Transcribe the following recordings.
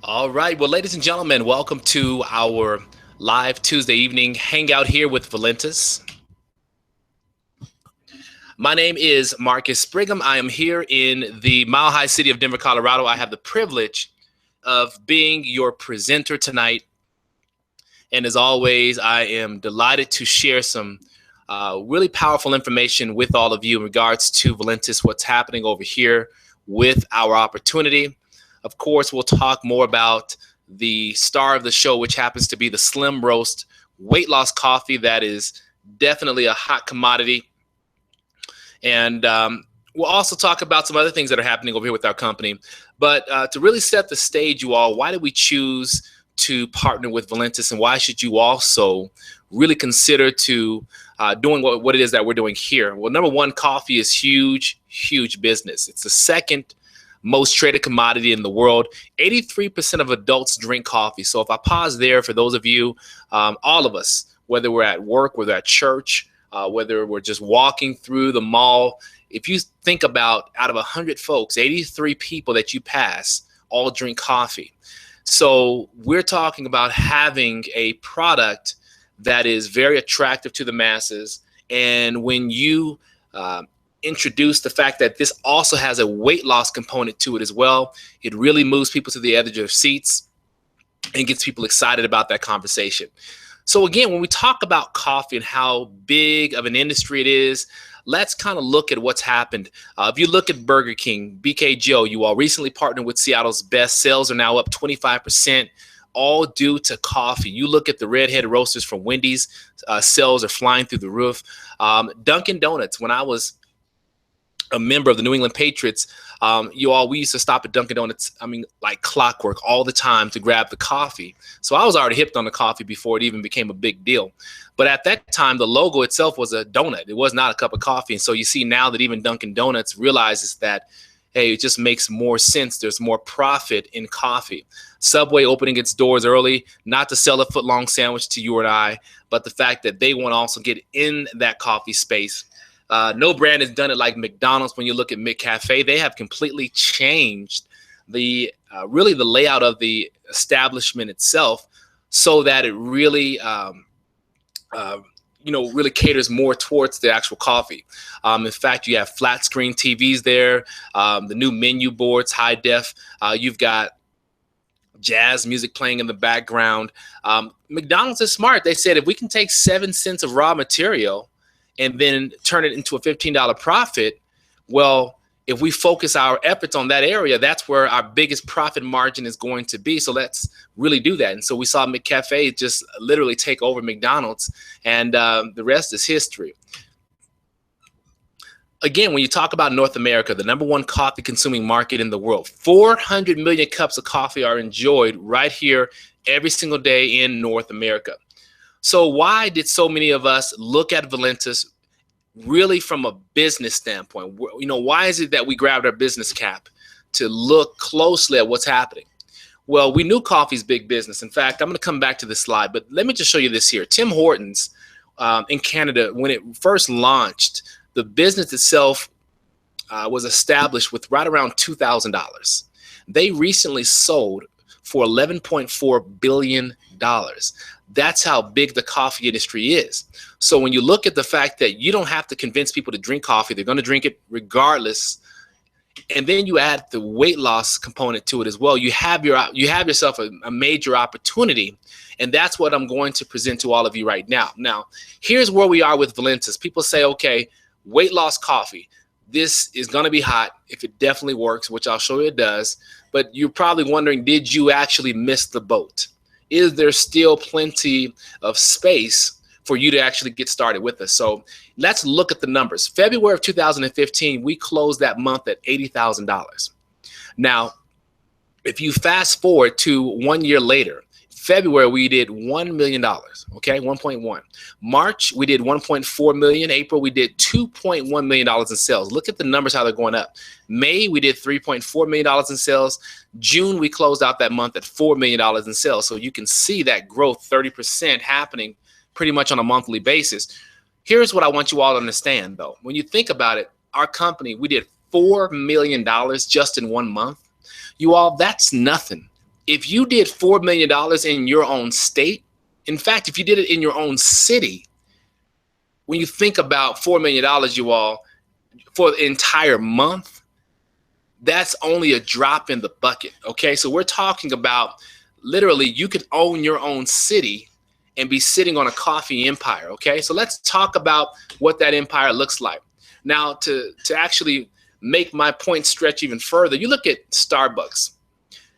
All right. Well, ladies and gentlemen, welcome to our live Tuesday evening hangout here with Valentus. My name is Marcus Brigham. I am here in the Mile High city of Denver, Colorado. I have the privilege of being your presenter tonight. And as always, I am delighted to share some really powerful information with all of you in regards to Valentus, what's happening over here with our opportunity. Of course, we'll talk more about the star of the show, which happens to be the Slim Roast weight loss coffee. That is definitely a hot commodity. And we'll also talk about some other things that are happening over here with our company. But to really set the stage, you all, why did we choose to partner with Valentus, and why should you also really consider to doing what it is that we're doing here? Well, number one, coffee is huge, huge business. It's the second most traded commodity in the world. 83% of adults drink coffee. So if I pause there, for those of you, all of us, whether we're at work, whether at church, whether we're just walking through the mall, if you think about out of 100 folks, 83 people that you pass all drink coffee. So we're talking about having a product that is very attractive to the masses. And when you introduce the fact that this also has a weight loss component to it as well, it really moves people to the edge of their seats and gets people excited about that conversation. So again, when we talk about coffee and how big of an industry it is, let's kind of look at what's happened. If you look at Burger King, BK Joe, you all recently partnered with Seattle's Best. Sales are now up 25%, all due to coffee. You look at the Redhead Roasters from Wendy's, sales are flying through the roof. Dunkin' Donuts, when I was a member of the New England Patriots, we used to stop at Dunkin' Donuts, like clockwork all the time to grab the coffee. So I was already hipped on the coffee before it even became a big deal. But at that time, the logo itself was a donut. It was not a cup of coffee. And so you see now that even Dunkin' Donuts realizes that, hey, it just makes more sense. There's more profit in coffee. Subway opening its doors early, not to sell a foot-long sandwich to you and I, but the fact that they want to also get in that coffee space. No brand has done it like McDonald's. When you look at McCafe, they have completely changed the layout of the establishment itself so that it really really caters more towards the actual coffee. In fact, you have flat screen TVs there, the new menu boards, high def. You've got jazz music playing in the background. McDonald's is smart. They said if we can take 7 cents of raw material and then turn it into a $15 profit, well, if we focus our efforts on that area, that's where our biggest profit margin is going to be. So let's really do that. And so we saw McCafe just literally take over McDonald's, and the rest is history. Again, when you talk about North America, the number one coffee consuming market in the world, 400 million cups of coffee are enjoyed right here every single day in North America. So why did so many of us look at Valentus really from a business standpoint? Why is it that we grabbed our business cap to look closely at what's happening? Well, we knew coffee's big business. In fact, I'm going to come back to this slide, but let me just show you this here. Tim Hortons in Canada, when it first launched, the business itself was established with right around $2,000. They recently sold for $11.4 billion. That's how big the coffee industry is. So when you look at the fact that you don't have to convince people to drink coffee, they're going to drink it regardless. And then you add the weight loss component to it as well. You have yourself a major opportunity. And that's what I'm going to present to all of you right now. Now, here's where we are with Valentus. People say, okay, weight loss coffee. This is going to be hot if it definitely works, which I'll show you it does. But you're probably wondering, did you actually miss the boat? Is there still plenty of space for you to actually get started with us? So let's look at the numbers. February of 2015, we closed that month at $80,000. Now, if you fast forward to 1 year later, February, we did $1 million, okay, 1.1. March, we did 1.4 million. April, we did $2.1 million in sales. Look at the numbers, how they're going up. May, we did $3.4 million in sales. June, we closed out that month at $4 million in sales. So you can see that growth, 30% happening pretty much on a monthly basis. Here's what I want you all to understand, though. When you think about it, our company, we did $4 million just in 1 month. You all, that's nothing. If you did $4 million in your own state, in fact, if you did it in your own city, when you think about $4 million, you all, for the entire month, that's only a drop in the bucket. Okay, so we're talking about literally you could own your own city and be sitting on a coffee empire. Okay, so let's talk about what that empire looks like. Now, to actually make my point stretch even further, you look at Starbucks.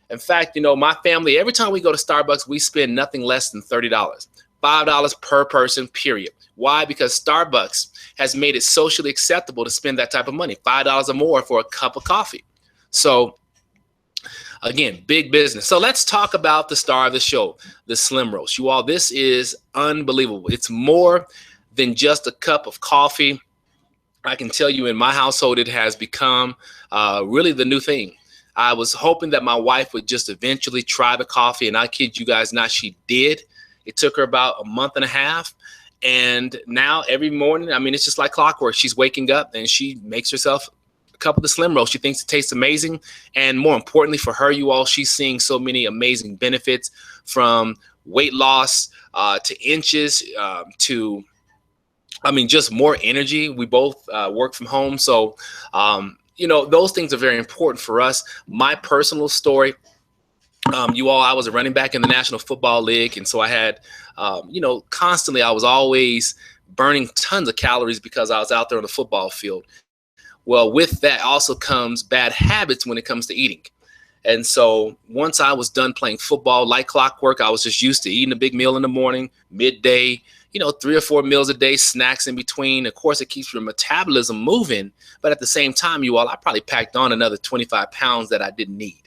In fact, my family, every time we go to Starbucks, we spend nothing less than $30, $5 per person, period. Why? Because Starbucks has made it socially acceptable to spend that type of money, $5 or more for a cup of coffee. So again, big business. So let's talk about the star of the show, the Slim Roast. You all, this is unbelievable. It's more than just a cup of coffee. I can tell you in my household, it has become really the new thing. I was hoping that my wife would just eventually try the coffee, and I kid you guys not, she did. It took her about a month and a half. And now every morning, I mean, it's just like clockwork. She's waking up and she makes herself a cup of the Slim Roast. She thinks it tastes amazing. And more importantly for her, you all, she's seeing so many amazing benefits, from weight loss to inches to, I mean, just more energy. We both work from home. So, those things are very important for us. My personal story, you all, I was a running back in the National Football League. And so I had, constantly, I was always burning tons of calories because I was out there on the football field. Well, with that also comes bad habits when it comes to eating. And so once I was done playing football, like clockwork, I was just used to eating a big meal in the morning, midday, 3 or 4 meals a day, snacks in between. Of course, it keeps your metabolism moving. But at the same time, you all, I probably packed on another 25 pounds that I didn't need.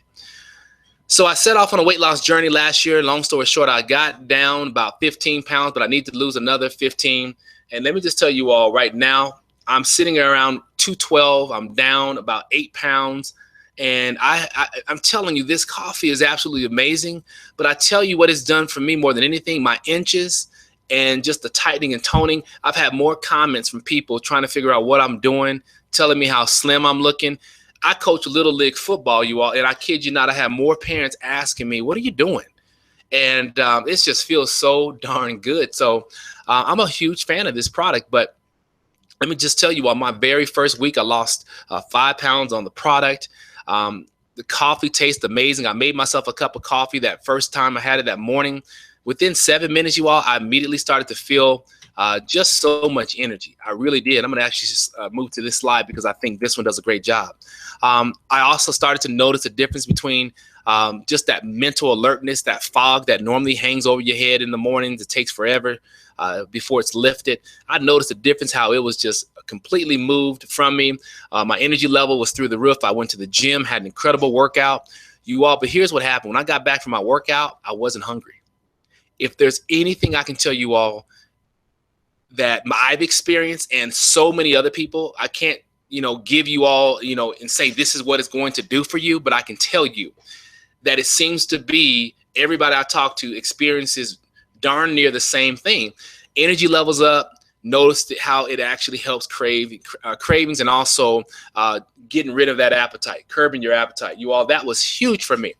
So I set off on a weight loss journey last year. Long story short, I got down about 15 pounds, but I need to lose another 15. And let me just tell you all right now, I'm sitting around 212. I'm down about 8 pounds. And I'm telling you, this coffee is absolutely amazing. But I tell you what it's done for me more than anything, my inches and just the tightening and toning. I've had more comments from people trying to figure out what I'm doing, telling me how slim I'm looking. I coach Little League football, you all, and I kid you not, I have more parents asking me, what are you doing? And it just feels so darn good. So I'm a huge fan of this product. But let me just tell you, on my very first week, I lost 5 pounds on the product. The coffee tastes amazing. I made myself a cup of coffee that first time I had it that morning. Within 7 minutes, you all, I immediately started to feel just so much energy. I really did. I'm going to actually just move to this slide because I think this one does a great job. I also started to notice a difference between just that mental alertness, that fog that normally hangs over your head in the mornings. It takes forever before it's lifted. I noticed a difference, how it was just completely moved from me. My energy level was through the roof. I went to the gym, had an incredible workout. You all, but here's what happened. When I got back from my workout, I wasn't hungry. If there's anything I can tell you all that I've experienced, and so many other people, I can't, give you all, and say this is what it's going to do for you, but I can tell you that it seems to be everybody I talk to experiences darn near the same thing. Energy levels up. Notice how it actually helps cravings, and also getting rid of that appetite, curbing your appetite. You all, that was huge for me.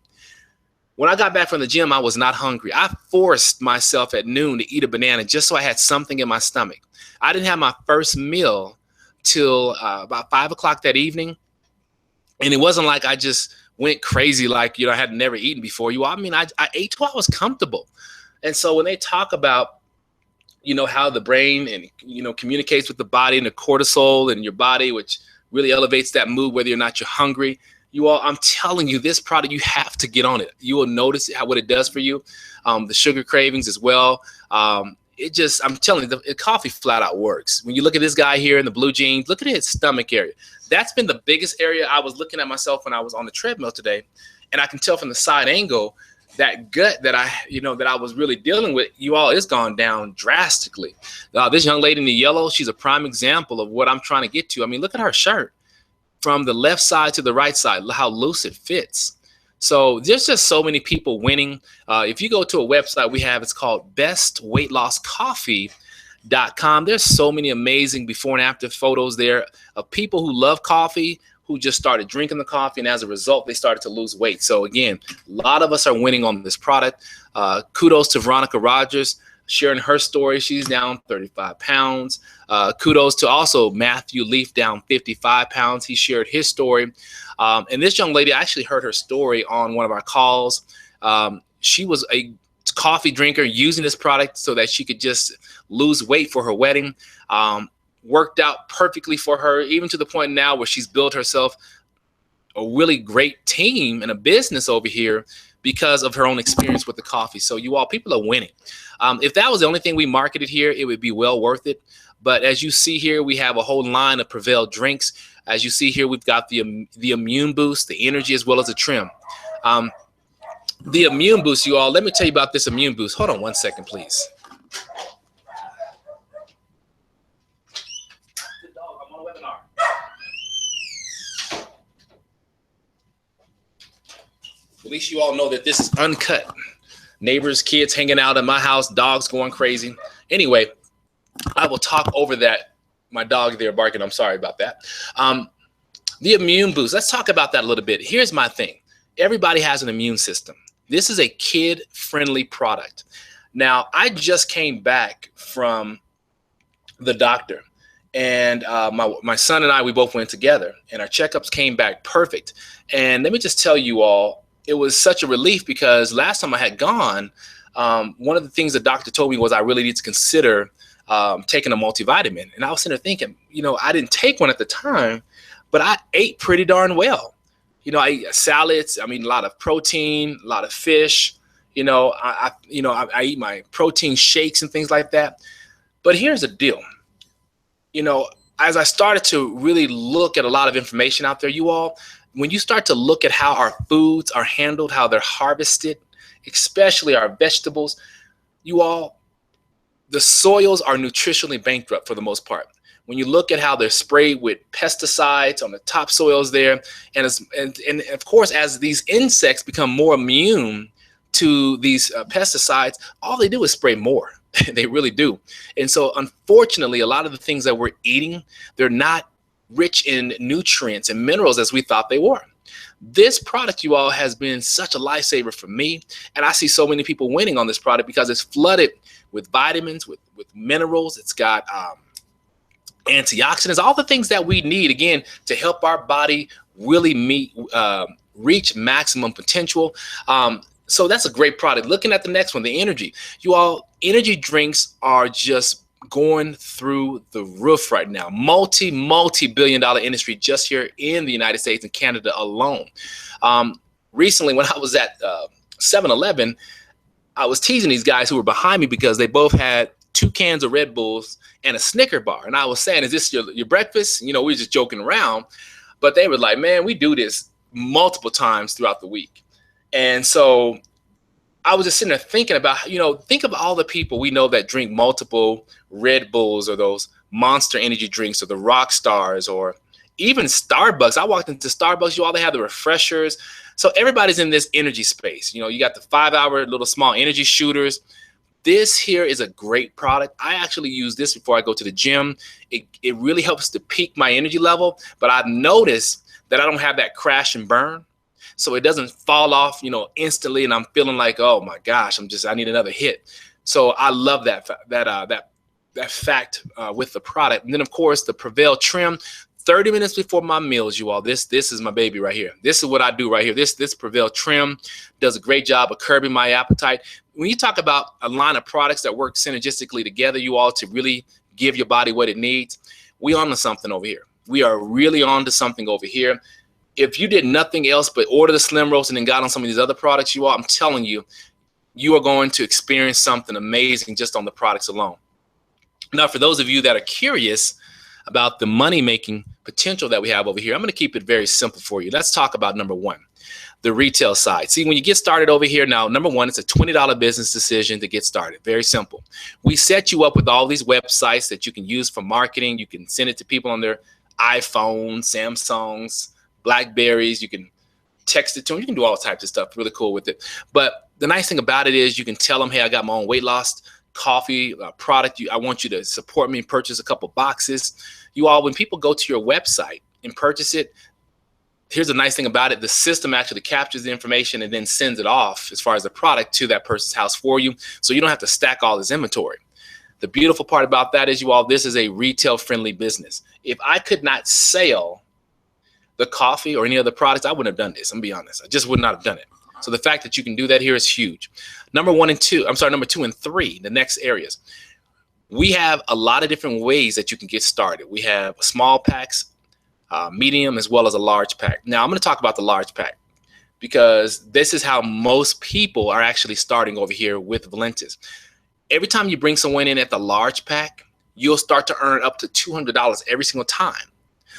When I got back from the gym, I was not hungry. I forced myself at noon to eat a banana just so I had something in my stomach. I didn't have my first meal till about 5 o'clock that evening. And it wasn't like I just went crazy like, I had never eaten before. I ate till I was comfortable. And so when they talk about, how the brain and, communicates with the body, and the cortisol in your body, which really elevates that mood, whether or not you're hungry, you all, I'm telling you, this product, you have to get on it. You will notice what it does for you. The sugar cravings as well. I'm telling you, the coffee flat out works. When you look at this guy here in the blue jeans, look at his stomach area. That's been the biggest area. I was looking at myself when I was on the treadmill today, and I can tell from the side angle that gut that I was really dealing with, you all, it's gone down drastically. This young lady in the yellow, she's a prime example of what I'm trying to get to. I mean, look at her shirt. From the left side to the right side, how loose it fits. So there's just so many people winning. If you go to a website we have, it's called bestweightlosscoffee.com. There's so many amazing before and after photos there of people who love coffee, who just started drinking the coffee, and as a result, they started to lose weight. So again, a lot of us are winning on this product. Kudos to Veronica Rogers sharing her story. She's down 35 pounds. Kudos to also Matthew Leaf, down 55 pounds. He shared his story. And this young lady, I actually heard her story on one of our calls. She was a coffee drinker using this product so that she could just lose weight for her wedding. Worked out perfectly for her, even to the point now where she's built herself a really great team and a business over here because of her own experience with the coffee. So you all, people are winning. If that was the only thing we marketed here, it would be well worth it. But as you see here, we have a whole line of Prevail drinks. As you see here, we've got the immune boost, the energy, as well as the trim. The immune boost, you all, let me tell you about this immune boost. Hold on one second, please. At least you all know that this is uncut. Neighbors, kids hanging out in my house, dogs going crazy. Anyway, I will talk over that. My dog there barking. I'm sorry about that. The immune boost. Let's talk about that a little bit. Here's my thing. Everybody has an immune system. This is a kid-friendly product. Now, I just came back from the doctor, and my son and I, we both went together, and our checkups came back perfect. And let me just tell you all, it was such a relief because last time I had gone, one of the things the doctor told me was I really need to consider taking a multivitamin. And I was sitting there thinking, you know, I didn't take one at the time, but I ate pretty darn well. You know, I eat salads. I mean, a lot of protein, a lot of fish. You know, I eat my protein shakes and things like that. But here's the deal. You know, as I started to really look at a lot of information out there, you all, when you start to look at how our foods are handled, how they're harvested, especially our vegetables, you all, the soils are nutritionally bankrupt for the most part. When you look at how they're sprayed with pesticides on the topsoils there, and of course, as these insects become more immune to these pesticides, all they do is spray more. They really do. And so, unfortunately, a lot of the things that we're eating, they're not rich in nutrients and minerals as we thought they were. This product, you all, has been such a lifesaver for me. And I see so many people winning on this product because it's flooded with vitamins, with minerals. It's got antioxidants, all the things that we need, again, to help our body really reach maximum potential. So that's a great product. Looking at the next one, the energy. You all, energy drinks are just going through the roof right now. Multi-billion-dollar industry just here in the United States and Canada alone. Recently, when I was at 7-Eleven, I was teasing these guys who were behind me because they both had 2 cans of Red Bulls and a Snicker bar. And I was saying, is this your breakfast? You know, we were just joking around. But they were like, man, we do this multiple times throughout the week. And so I was just sitting there thinking about, you know, think of all the people we know that drink multiple Red Bulls or those Monster energy drinks or the Rock Stars or even Starbucks. I walked into Starbucks, you all, they have the refreshers. So everybody's in this energy space. You know, you got the 5-hour little small energy shooters. This here is a great product. I actually use this before I go to the gym. It really helps to peak my energy level, but I've noticed that I don't have that crash and burn. So it doesn't fall off, you know, instantly, and I'm feeling like, oh my gosh, I need another hit. So I love that fact with the product. And then of course the Prevail Trim, 30 minutes before my meals, you all. This is my baby right here. This is what I do right here. This Prevail Trim does a great job of curbing my appetite. When you talk about a line of products that work synergistically together, you all, to really give your body what it needs, we on to something over here. We are really on to something over here. If you did nothing else but order the Slim Roast and then got on some of these other products, you all, I'm telling you, you are going to experience something amazing just on the products alone. Now, for those of you that are curious about the money-making potential that we have over here, I'm going to keep it very simple for you. Let's talk about number one, the retail side. See, when you get started over here now, number one, it's a $20 business decision to get started. Very simple. We set you up with all these websites that you can use for marketing. You can send it to people on their iPhones, Samsungs, Blackberries. You can text it to them. You can do all types of stuff. Really cool with it. But the nice thing about it is you can tell them, hey, I got my own weight loss coffee product. I want you to support me and purchase a couple boxes. You all, when people go to your website and purchase it, here's the nice thing about it. The system actually captures the information and then sends it off as far as the product to that person's house for you. So you don't have to stack all this inventory. The beautiful part about that is, you all, this is a retail friendly business. If I could not sell the coffee or any other products, I wouldn't have done this. I'm gonna be honest. I just would not have done it. So the fact that you can do that here is huge. Number two and three, the next areas. We have a lot of different ways that you can get started. We have small packs, medium, as well as a large pack. Now I'm going to talk about the large pack because this is how most people are actually starting over here with Valentus. Every time you bring someone in at the large pack, you'll start to earn up to $200 every single time.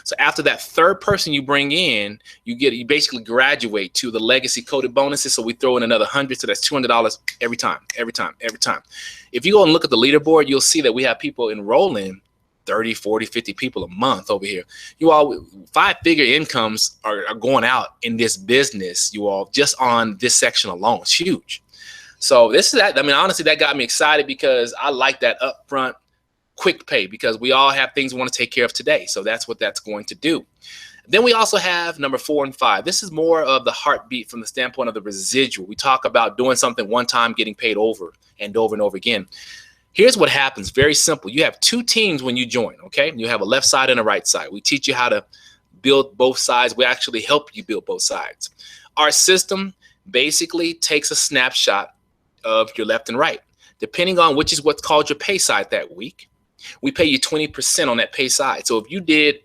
So after that third person you bring in, you basically graduate to the legacy coded bonuses. So we throw in another 100, so that's $200 every time. If you go and look at the leaderboard, you'll see that we have people enrolling 30, 40, 50 people a month over here. You all, 5-figure incomes are going out in this business, you all, just on this section alone. It's huge. So this is that. I mean, honestly, that got me excited because I like that upfront quick pay, because we all have things we want to take care of today. So that's what that's going to do. Then we also have number 4 and 5. This is more of the heartbeat from the standpoint of the residual. We talk about doing something one time, getting paid over and over and over again. Here's what happens. Very simple. You have 2 teams when you join, okay? You have a left side and a right side. We teach you how to build both sides. We actually help you build both sides. Our system basically takes a snapshot of your left and right, depending on which is what's called your pay side that week. We pay you 20% on that pay side. So if you did,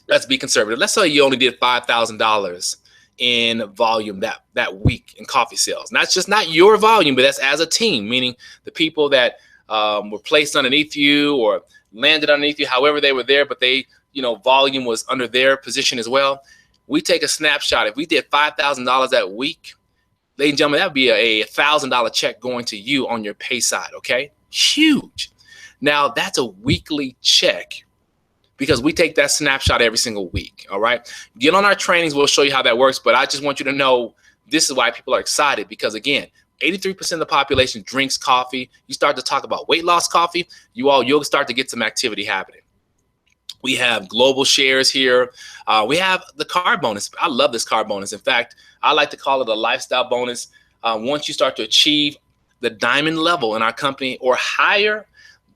let's be conservative, let's say you only did $5,000 in volume that week in coffee sales. And that's just not your volume, but that's as a team, meaning the people that were placed underneath you or landed underneath you, however they were there, but they, volume was under their position as well. We take a snapshot. If we did $5,000 that week, ladies and gentlemen, that would be a $1,000 check going to you on your pay side, okay? Huge. Now, that's a weekly check because we take that snapshot every single week, all right? Get on our trainings. We'll show you how that works, but I just want you to know this is why people are excited because, again, 83% of the population drinks coffee. You start to talk about weight loss coffee, you'll start to get some activity happening. We have global shares here. We have the card bonus. I love this card bonus. In fact, I like to call it a lifestyle bonus. Once you start to achieve the diamond level in our company or higher,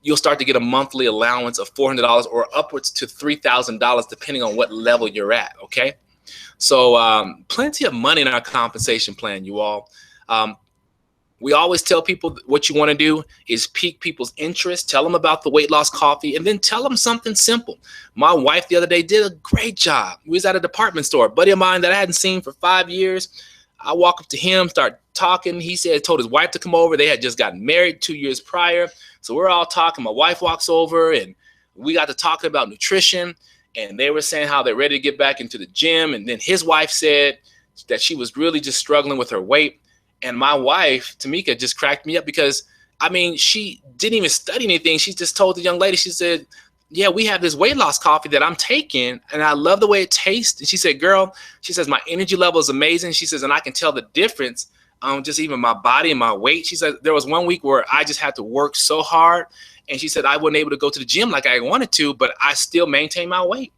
you'll start to get a monthly allowance of $400 or upwards to $3,000, depending on what level you're at, okay? So plenty of money in our compensation plan, you all. We always tell people what you want to do is pique people's interest, tell them about the weight loss coffee, and then tell them something simple. My wife the other day did a great job. We was at a department store, a buddy of mine that I hadn't seen for 5 years. I walk up to him, start talking. He told his wife to come over. They had just gotten married 2 years prior. So we're all talking. My wife walks over and we got to talking about nutrition. And they were saying how they're ready to get back into the gym. And then his wife said that she was really just struggling with her weight. And my wife, Tamika, just cracked me up because, she didn't even study anything. She just told the young lady, she said, yeah, we have this weight loss coffee that I'm taking, and I love the way it tastes. And she said, girl, she says, my energy level is amazing. She says, and I can tell the difference just even my body and my weight. She said, there was one week where I just had to work so hard. And she said, I wasn't able to go to the gym like I wanted to, but I still maintain my weight.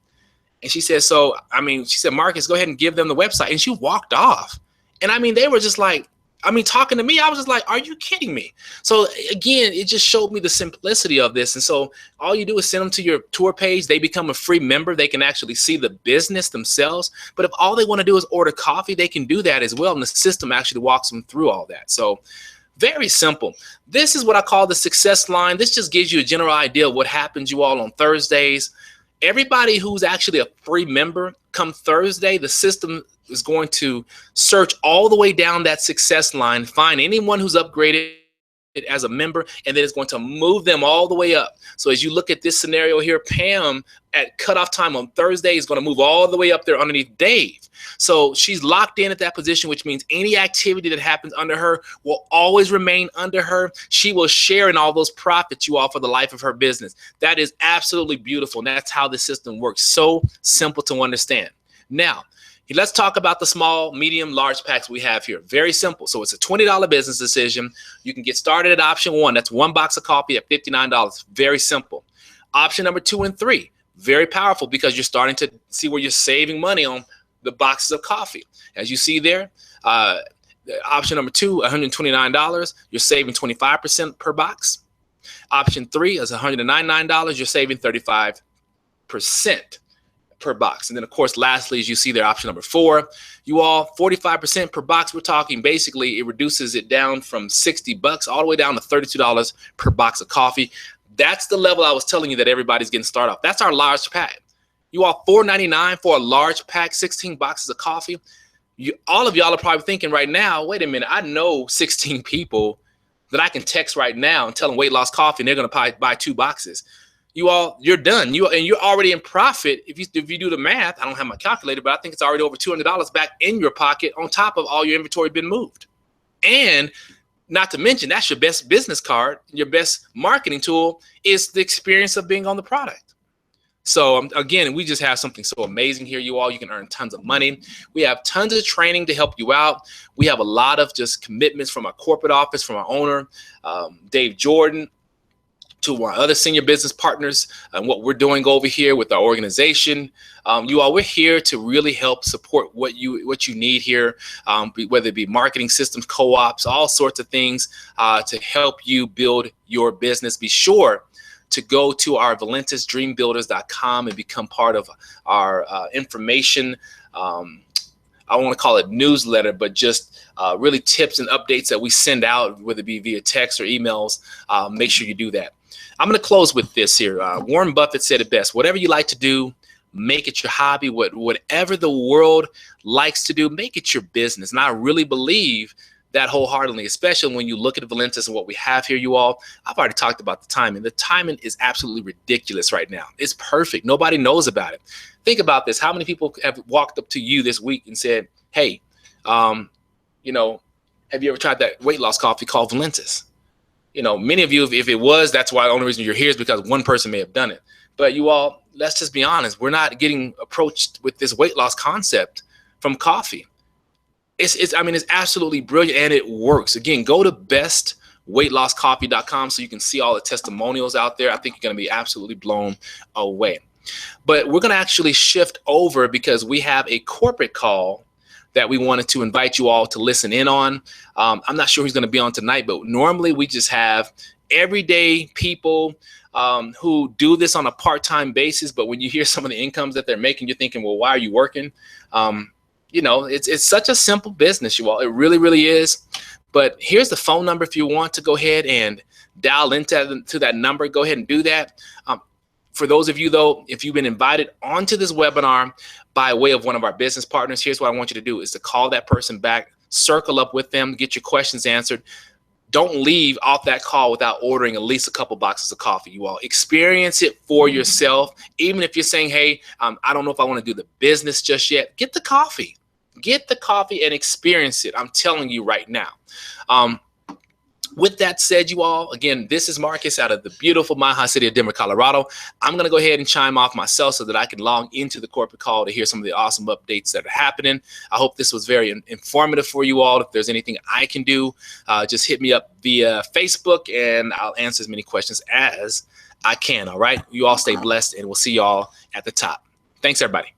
And she said, she said, Marcus, go ahead and give them the website. And she walked off. And they were just like, talking to me, I was just like, are you kidding me? So again, it just showed me the simplicity of this. And so all you do is send them to your tour page. They become a free member. They can actually see the business themselves. But if all they want to do is order coffee, they can do that as well. And the system actually walks them through all that. So very simple. This is what I call the success line. This just gives you a general idea of what happens, you all, on Thursdays. Everybody who's actually a free member, come Thursday, the system is going to search all the way down that success line, find anyone who's upgraded as a member, and then it's going to move them all the way up. So as you look at this scenario here, Pam at cutoff time on Thursday is going to move all the way up there underneath Dave. So she's locked in at that position, which means any activity that happens under her will always remain under her. She will share in all those profits, you all, for the life of her business. That is absolutely beautiful. And that's how the system works. So simple to understand. Now, let's talk about the small, medium, large packs we have here. Very simple. So it's a $20 business decision. You can get started at option 1. That's 1 box of coffee at $59. Very simple. Option number 2 and 3. Very powerful because you're starting to see where you're saving money on the boxes of coffee. As you see there, option number 2, $129, you're saving 25% per box. Option 3 is $199, you're saving 35% per box. And then, of course, lastly, as you see there, option number 4, you all 45% per box. We're talking basically it reduces it down from $60 all the way down to $32 per box of coffee. That's the level I was telling you that everybody's getting started off. That's our large pack. You all $4.99 for a large pack, 16 boxes of coffee. All of y'all are probably thinking right now, wait a minute, I know 16 people that I can text right now and tell them weight loss coffee, and they're going to buy 2 boxes. You all, you're done. You're already in profit. If you do the math, I don't have my calculator, but I think it's already over $200 back in your pocket on top of all your inventory been moved. And not to mention, that's your best business card, your best marketing tool is the experience of being on the product. So again, we just have something so amazing here, you all. You can earn tons of money. We have tons of training to help you out. We have a lot of just commitments from our corporate office, from our owner, Dave Jordan, to our other senior business partners and what we're doing over here with our organization. You all, we're here to really help support what you need here, whether it be marketing systems, co-ops, all sorts of things to help you build your business. Be sure to go to our valentusdreambuilders.com and become part of our information. I want to call it newsletter, but just really tips and updates that we send out, whether it be via text or emails. Make sure you do that. I'm going to close with this here. Warren Buffett said it best. Whatever you like to do, make it your hobby. Whatever the world likes to do, make it your business. And I really believe that wholeheartedly, especially when you look at Valentus and what we have here, you all. I've already talked about the timing. The timing is absolutely ridiculous right now. It's perfect. Nobody knows about it. Think about this. How many people have walked up to you this week and said, hey, have you ever tried that weight loss coffee called Valentus? Many of you, if it was, that's why the only reason you're here is because one person may have done it. But you all, let's just be honest. We're not getting approached with this weight loss concept from coffee. It's absolutely brilliant, and it works. Again, go to bestweightlosscoffee.com so you can see all the testimonials out there. I think you're going to be absolutely blown away. But we're going to actually shift over because we have a corporate call that we wanted to invite you all to listen in on. I'm not sure who's going to be on tonight, but normally we just have everyday people who do this on a part-time basis. But when you hear some of the incomes that they're making, you're thinking, well, why are you working? It's such a simple business, you all. It really, really is. But here's the phone number if you want to go ahead and dial into that number. Go ahead and do that. For those of you, though, if you've been invited onto this webinar by way of one of our business partners, here's what I want you to do is to call that person back, circle up with them, get your questions answered. Don't leave off that call without ordering at least a couple boxes of coffee, you all. Experience it for yourself. Even if you're saying, hey, I don't know if I want to do the business just yet, get the coffee. Get the coffee and experience it. I'm telling you right now. With that said, you all, again, this is Marcus out of the beautiful Mile High City of Denver, Colorado. I'm going to go ahead and chime off myself so that I can log into the corporate call to hear some of the awesome updates that are happening. I hope this was very informative for you all. If there's anything I can do, just hit me up via Facebook and I'll answer as many questions as I can. All right. You all stay blessed and we'll see you all at the top. Thanks, everybody.